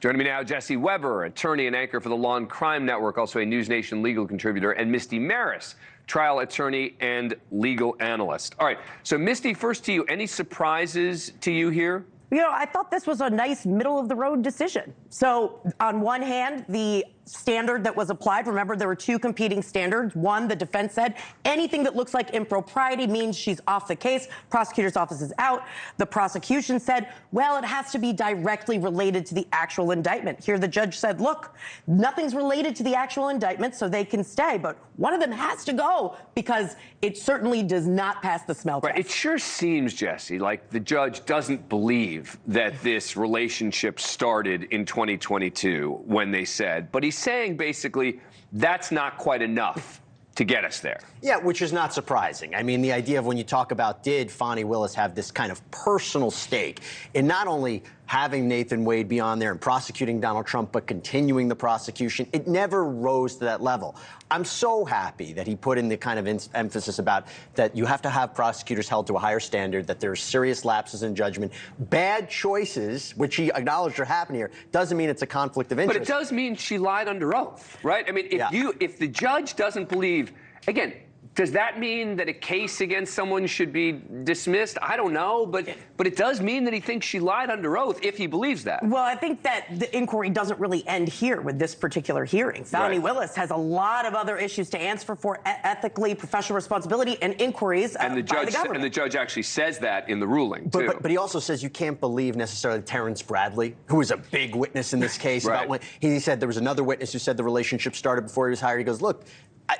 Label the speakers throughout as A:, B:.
A: Joining me now, Jesse Weber, attorney and anchor for the Law and Crime Network, also a News Nation legal contributor, and Misty Marris, trial attorney and legal analyst. All right, so Misty, first to you, any surprises to you here?
B: You know, I thought this was a nice middle-of-the-road decision. So, on one hand, the standard that was applied, remember, there were two competing standards. One, the defense said anything that looks like impropriety means she's off the case. Prosecutor's office is out. The prosecution said, well, it has to be directly related to the actual indictment. Here, the judge said, look, nothing's related to the actual indictment, so they can stay. But one of them has to go because it certainly does not pass the smell test.
A: Right. It sure seems, Jesse, like the judge doesn't believe that this relationship started in 2022 when they said, but he's saying basically that's not quite enough to get us there.
C: Yeah, which is not surprising. I mean, the idea of when you talk about did Fani Willis have this kind of personal stake in not only having Nathan Wade be on there and prosecuting Donald Trump, but continuing the prosecution, it never rose to that level. I'm so happy that he put in the kind of emphasis about that you have to have prosecutors held to a higher standard, that there are serious lapses in judgment. Bad choices, which he acknowledged are happening here, doesn't mean it's a conflict of interest.
A: But it does mean she lied under oath, right? I mean, if the judge doesn't believe, again, does that mean that a case against someone should be dismissed? I don't know, but it does mean that he thinks she lied under oath if he believes that.
B: Well, I think that the inquiry doesn't really end here with this particular hearing. Fani Willis has a lot of other issues to answer for ethically, professional responsibility, and inquiries by the government.
A: And the judge actually says that in the ruling, too.
C: But he also says you can't believe necessarily Terrence Bradley, who was a big witness in this case. About when he said there was another witness who said the relationship started before he was hired. He goes, look,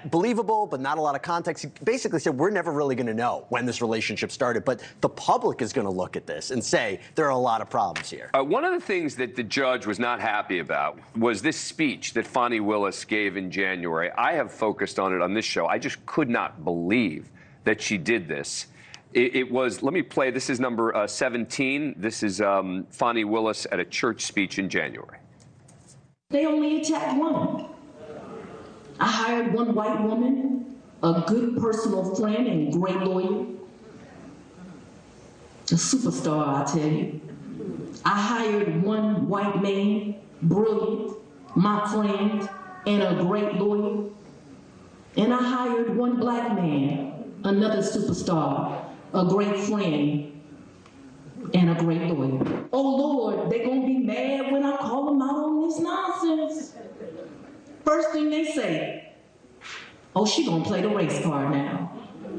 C: believable, but not a lot of context. He basically said, we're never really going to know when this relationship started, but the public is going to look at this and say there are a lot of problems here.
A: One of the things that the judge was not happy about was this speech that Fani Willis gave in January. I have focused on it on this show. I just could not believe that she did this. It was, let me play, this is number 17. This is Fani Willis at a church speech in January.
D: They only attacked one. I hired one white woman, a good personal friend and great lawyer, a superstar, I tell you. I hired one white man, brilliant, my friend, and a great lawyer. And I hired one black man, another superstar, a great friend, and a great lawyer. Oh Lord, they're gonna be mad when I call them out on this nonsense. First thing they say, oh, she gonna play the race card now.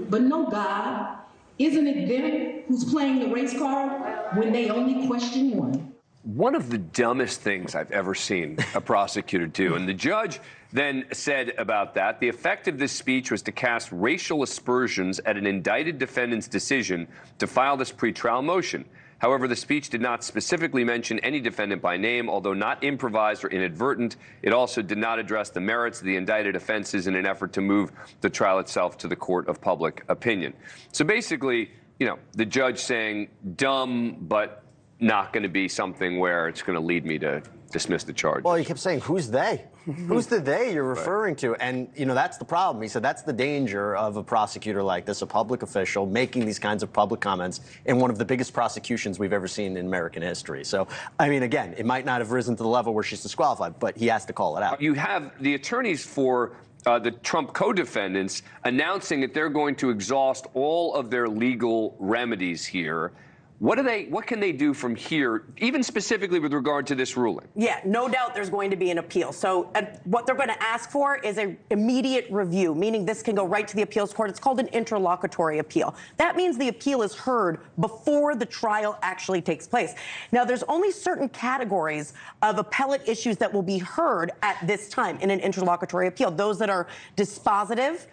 D: But no, God, isn't it them who's playing the race card when they only question one?
A: One of the dumbest things I've ever seen a prosecutor do. And the judge then said about that, the effect of this speech was to cast racial aspersions at an indicted defendant's decision to file this pretrial motion. However, the speech did not specifically mention any defendant by name, although not improvised or inadvertent. It also did not address the merits of the indicted offenses in an effort to move the trial itself to the court of public opinion. So basically, you know, the judge saying dumb, but not going to be something where it's going to lead me to dismiss the charge.
C: Well, he kept saying, who's they? Who's the they you're referring to? And, you know, that's the problem. He said that's the danger of a prosecutor like this, a public official, making these kinds of public comments in one of the biggest prosecutions we've ever seen in American history. So, I mean, again, it might not have risen to the level where she's disqualified, but he has to call it out.
A: You have the attorneys for the Trump co-defendants announcing that they're going to exhaust all of their legal remedies here. What can they do from here, even specifically with regard to this ruling?
B: Yeah, no doubt there's going to be an appeal. So what they're going to ask for is an immediate review, meaning this can go right to the appeals court. It's called an interlocutory appeal. That means the appeal is heard before the trial actually takes place. Now, there's only certain categories of appellate issues that will be heard at this time in an interlocutory appeal. Those that are dispositive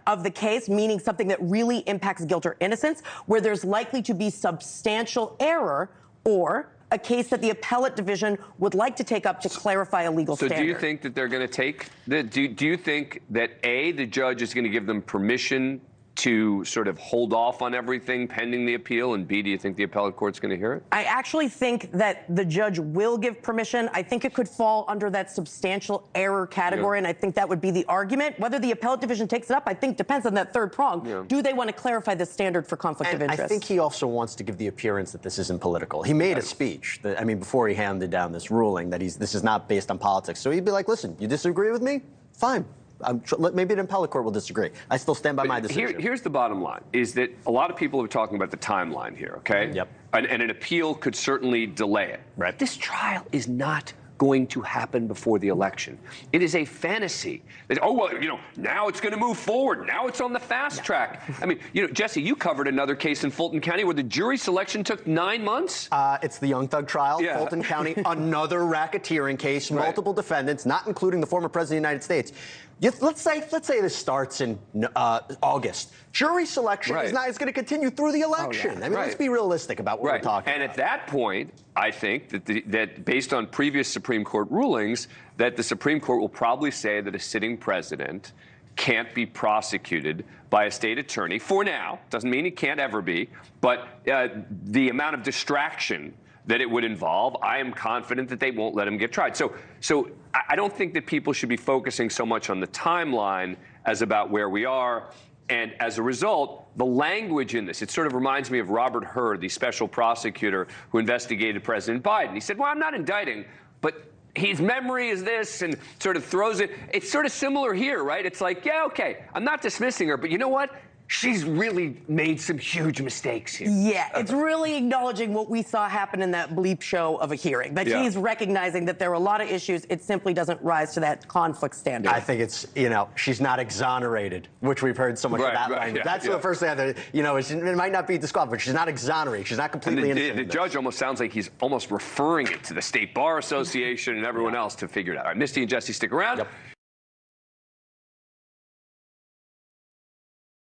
B: of the case, meaning something that really impacts guilt or innocence, where there's likely to be substantial error, or a case that the appellate division would like to take up to clarify a legal standard.
A: So do you think that they're going to take do you think that A, the judge is going to give them permission to sort of hold off on everything pending the appeal? And B, do you think the appellate court's going to hear it?
B: I actually think that the judge will give permission. I think it could fall under that substantial error category, and I think that would be the argument. Whether the appellate division takes it up, I think depends on that third prong. Do they want to clarify the standard for conflict of interest?
C: I think he also wants to give the appearance that this isn't political. He made a speech, that, I mean, before he handed down this ruling, that this is not based on politics. So he'd be like, listen, you disagree with me? Fine. Maybe the appellate court will disagree. I still stand by my decision.
A: Here's the bottom line, is that a lot of people are talking about the timeline here, okay?
C: Yep.
A: And an appeal could certainly delay it.
C: Right.
A: This trial is not going to happen before the election. It is a fantasy. That, oh, well, now it's going to move forward. Now it's on the fast track. I mean, Jesse, you covered another case in Fulton County where the jury selection took 9 months.
C: It's the Young Thug trial, Fulton County, another racketeering case, multiple defendants, not including the former president of the United States. Let's say this starts in August. Jury selection is going to continue through the election. I mean, let's be realistic about what we're talking about.
A: And at that point, I think that based on previous Supreme Court rulings, that the Supreme Court will probably say that a sitting president can't be prosecuted by a state attorney for now. Doesn't mean he can't ever be, but the amount of distraction that it would involve, I am confident that they won't let him get tried. So I don't think that people should be focusing so much on the timeline as about where we are. And as a result, the language in this, it sort of reminds me of Robert Hur, the special prosecutor who investigated President Biden. He said, well, I'm not indicting, but his memory is this, and sort of throws it. It's sort of similar here, right? It's like, yeah, okay, I'm not dismissing her, but you know what? She's really made some huge mistakes here.
B: Yeah, it's really acknowledging what we saw happen in that bleep show of a hearing. That he's recognizing that there are a lot of issues. It simply doesn't rise to that conflict standard.
C: I think it's, she's not exonerated, which we've heard so much of that language. That's the first thing that, it might not be disqualified, but she's not exonerated. She's not completely innocent.
A: The judge almost sounds like he's almost referring it to the State Bar Association and everyone else to figure it out. All right, Misty and Jesse, stick around.